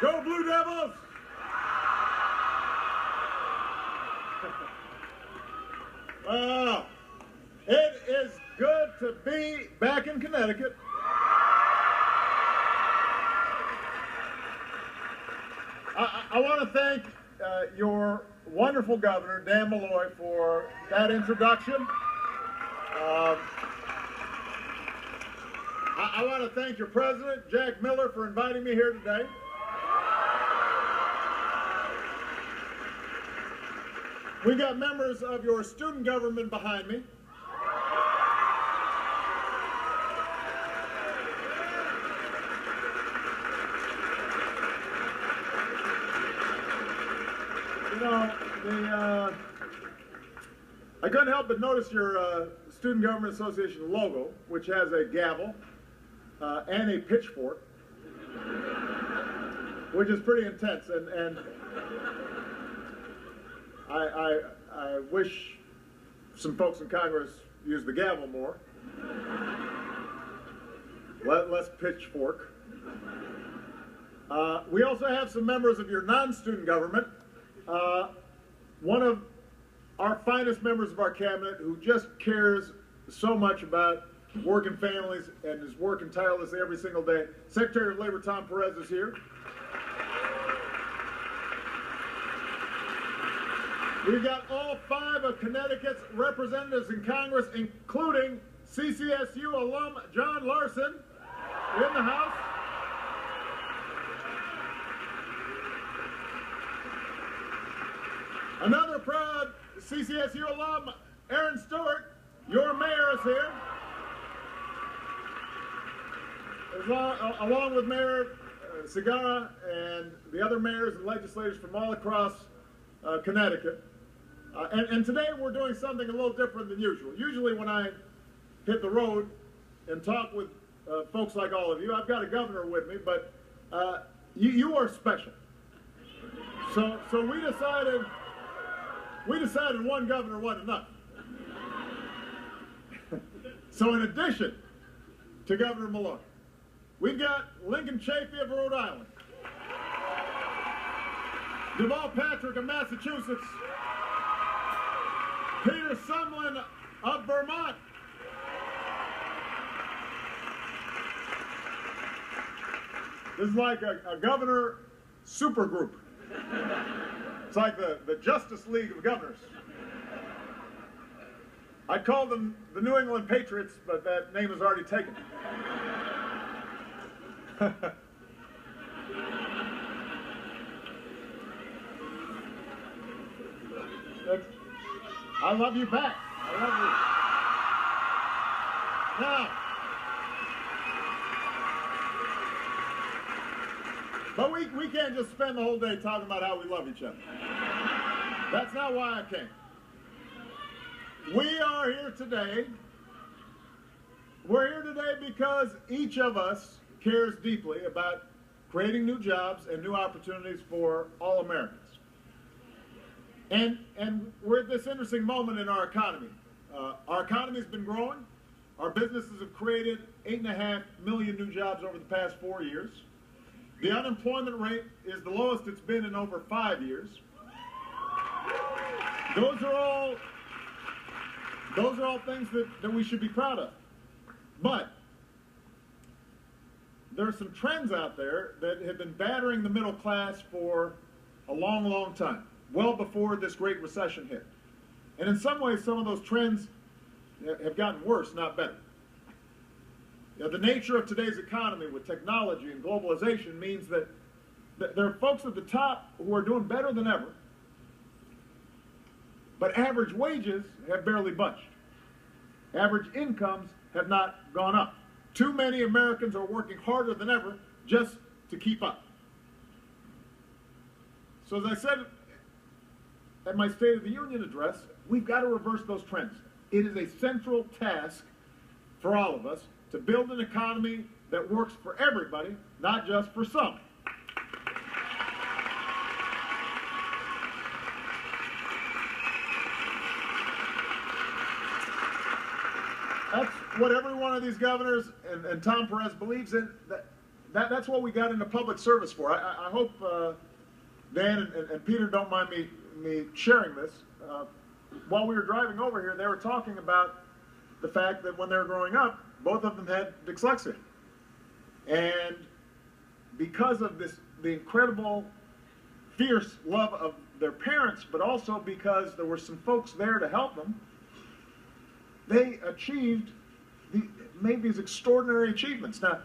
Go Blue Devils! Well, it is good to be back in Connecticut. I want to thank your wonderful governor, Dan Malloy, for that introduction. I want to thank your president, Jack Miller, for inviting me here today. We got members of your student government behind me. You know, I couldn't help but notice your Student Government Association logo, which has a gavel and a pitchfork, which is pretty intense. And I wish some folks in Congress used the gavel more, less pitchfork. We also have some members of your non-student government. One of our finest members of our cabinet who just cares so much about working families and is working tirelessly every single day. Secretary of Labor Tom Perez is here. We've got all 5 of Connecticut's representatives in Congress, including CCSU alum John Larson in the House. Another proud CCSU alum, Aaron Stewart, your mayor, is here. Along with Mayor Segarra and the other mayors and legislators from all across Connecticut. And today we're doing something a little different than usual. Usually when I hit the road and talk with folks like all of you, I've got a governor with me, but you are special. So we decided one governor wasn't enough. So in addition to Governor Malloy, we've got Lincoln Chafee of Rhode Island, Deval Patrick of Massachusetts, Peter Sumlin of Vermont, this is like a governor supergroup. It's like the Justice League of governors. I'd call them the New England Patriots, but that name is already taken. I love you back. I love you. Now, but we can't just spend the whole day talking about how we love each other. That's not why I came. We are here today. We're here today because each of us cares deeply about creating new jobs and new opportunities for all Americans. And we're at this interesting moment in our economy. Our economy has been growing. Our businesses have created 8.5 million new jobs over the past 4 years. The unemployment rate is the lowest it's been in over 5 years. Those are all things that we should be proud of. But there are some trends out there that have been battering the middle class for a long, long time, well before this Great Recession hit. And in some ways, some of those trends have gotten worse, not better. You know, the nature of today's economy with technology and globalization means that there are folks at the top who are doing better than ever, but average wages have barely budged. Average incomes have not gone up. Too many Americans are working harder than ever just to keep up. So as I said at my State of the Union address, we've got to reverse those trends. It is a central task for all of us to build an economy that works for everybody, not just for some. That's what every one of these governors and Tom Perez believes in. that's what we got into public service for. I hope Dan and Peter don't mind me sharing this. While we were driving over here, they were talking about the fact that when they were growing up, both of them had dyslexia. And because of the incredible, fierce love of their parents, but also because there were some folks there to help them, they made these extraordinary achievements. Now,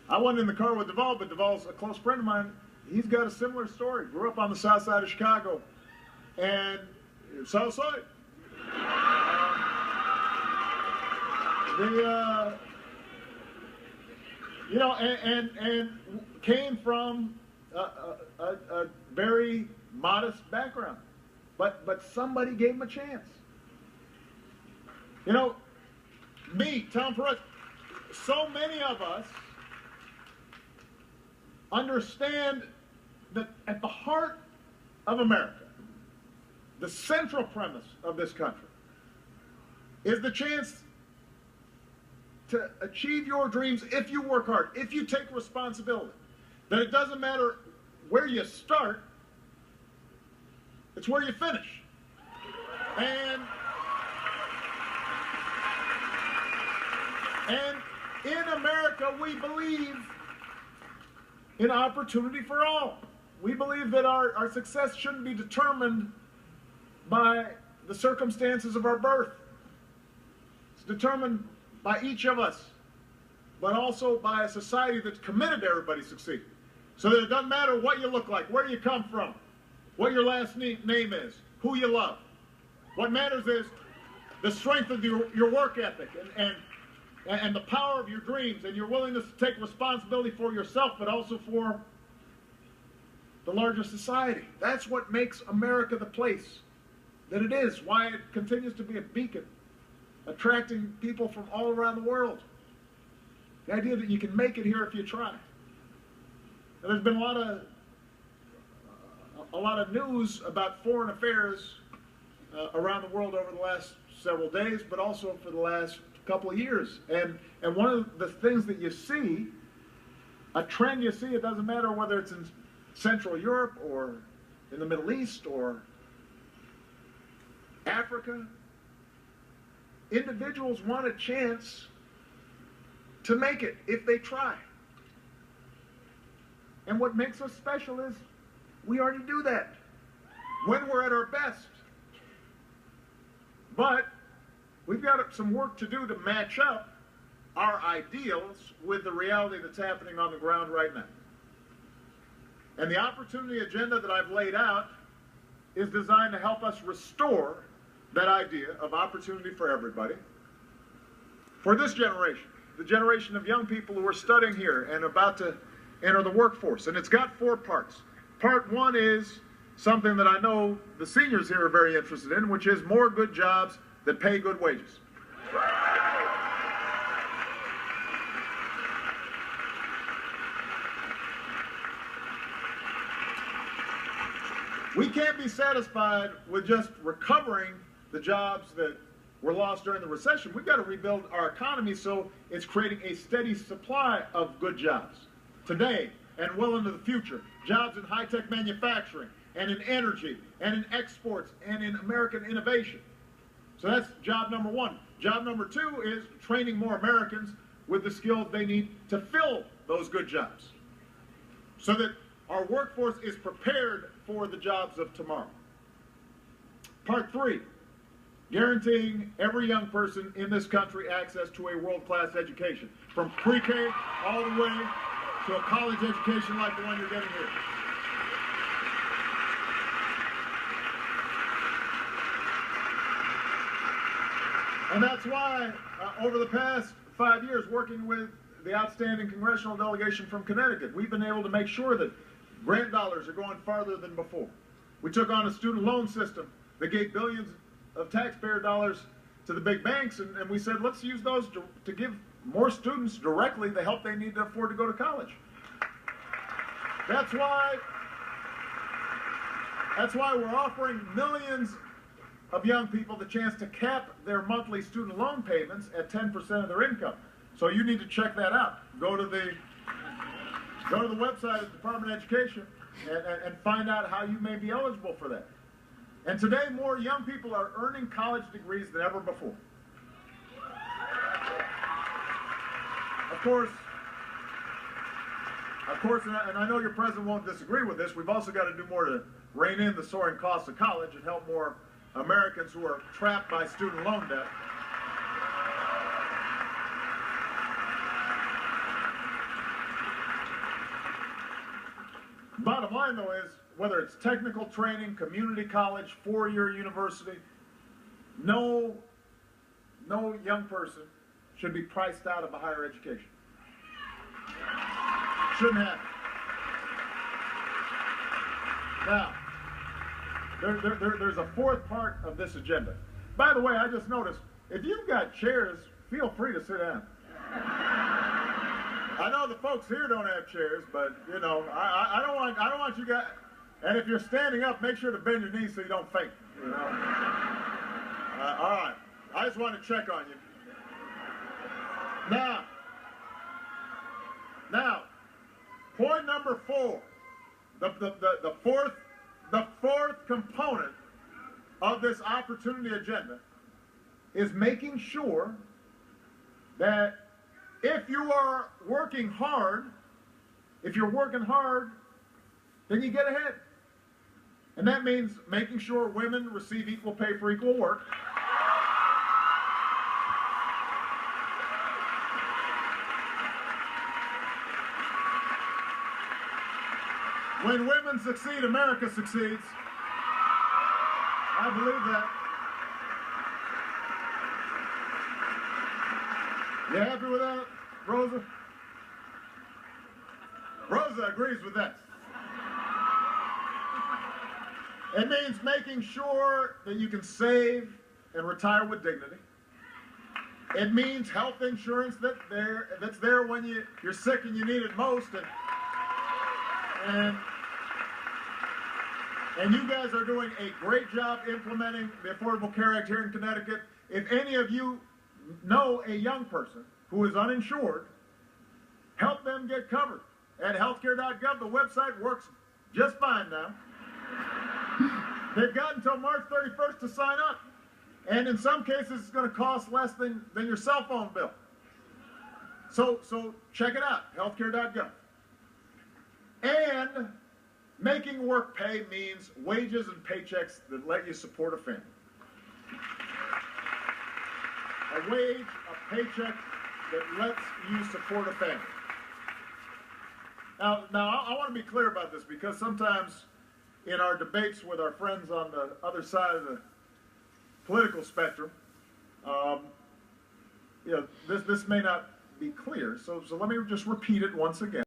I wasn't in the car with Duvall, but Duvall's a close friend of mine. He's got a similar story. Grew up on the south side of Chicago, and south side. And came from a very modest background, but somebody gave him a chance. You know, me, Tom Perez, so many of us understand that at the heart of America, the central premise of this country is the chance to achieve your dreams if you work hard, if you take responsibility. That it doesn't matter where you start, it's where you finish. And in America, we believe in opportunity for all. We believe that our success shouldn't be determined by the circumstances of our birth. It's determined by each of us, but also by a society that's committed to everybody succeed. So that it doesn't matter what you look like, where you come from, what your last name is, who you love. What matters is the strength of your work ethic and the power of your dreams and your willingness to take responsibility for yourself, but also for the larger society. That's what makes America the place that it is, why it continues to be a beacon, attracting people from all around the world. The idea that you can make it here if you try. And there's been a lot of news about foreign affairs around the world over the last several days, but also for the last couple of years. And one of the things that you see, a trend you see, it doesn't matter whether it's in Central Europe or in the Middle East or Africa, individuals want a chance to make it if they try. And what makes us special is we already do that when we're at our best. But we've got some work to do to match up our ideals with the reality that's happening on the ground right now. And the opportunity agenda that I've laid out is designed to help us restore that idea of opportunity for everybody, for this generation, the generation of young people who are studying here and about to enter the workforce. And it's got 4 parts. Part 1 is something that I know the seniors here are very interested in, which is more good jobs that pay good wages. We can't be satisfied with just recovering the jobs that were lost during the recession. We've got to rebuild our economy so it's creating a steady supply of good jobs today and well into the future. Jobs in high-tech manufacturing and in energy and in exports and in American innovation. So that's job number 1. Job number 2 is training more Americans with the skills they need to fill those good jobs so that our workforce is prepared for the jobs of tomorrow. Part 3, guaranteeing every young person in this country access to a world-class education, from pre-K all the way to a college education like the one you're getting here. And that's why, over the past 5 years, working with the outstanding congressional delegation from Connecticut, we've been able to make sure that grant dollars are going farther than before. We took on a student loan system that gave billions of taxpayer dollars to the big banks, and we said, let's use those to give more students directly the help they need to afford to go to college. That's why we're offering millions of young people the chance to cap their monthly student loan payments at 10% of their income. So you need to check that out. Go to the Go to the website of the Department of Education and find out how you may be eligible for that. And today, more young people are earning college degrees than ever before. Of course, and I know your president won't disagree with this, we've also got to do more to rein in the soaring costs of college and help more Americans who are trapped by student loan debt. Bottom line, though, is whether it's technical training, community college, four-year university, no young person should be priced out of a higher education. Shouldn't happen. Now, there's a fourth part of this agenda. By the way, I just noticed, if you've got chairs, feel free to sit down. I know the folks here don't have chairs, but you know, I don't want you guys. And if you're standing up, make sure to bend your knees so you don't faint. You know? All right. I just want to check on you. Now, point number 4, the fourth component of this opportunity agenda is making sure that if you are working hard, then you get ahead. And that means making sure women receive equal pay for equal work. When women succeed, America succeeds. I believe that. You happy with that, Rosa? Rosa agrees with that. It means making sure that you can save and retire with dignity. It means health insurance that's there when you're sick and you need it most. And you guys are doing a great job implementing the Affordable Care Act here in Connecticut. If any of you know a young person who is uninsured, help them get covered. At healthcare.gov, the website works just fine now. They've got until March 31st to sign up. And in some cases, it's going to cost less than your cell phone bill. So check it out, healthcare.gov. And making work pay means wages and paychecks that let you support a family. A wage, a paycheck that lets you support a family. Now I want to be clear about this because sometimes in our debates with our friends on the other side of the political spectrum, this may not be clear. So let me just repeat it once again.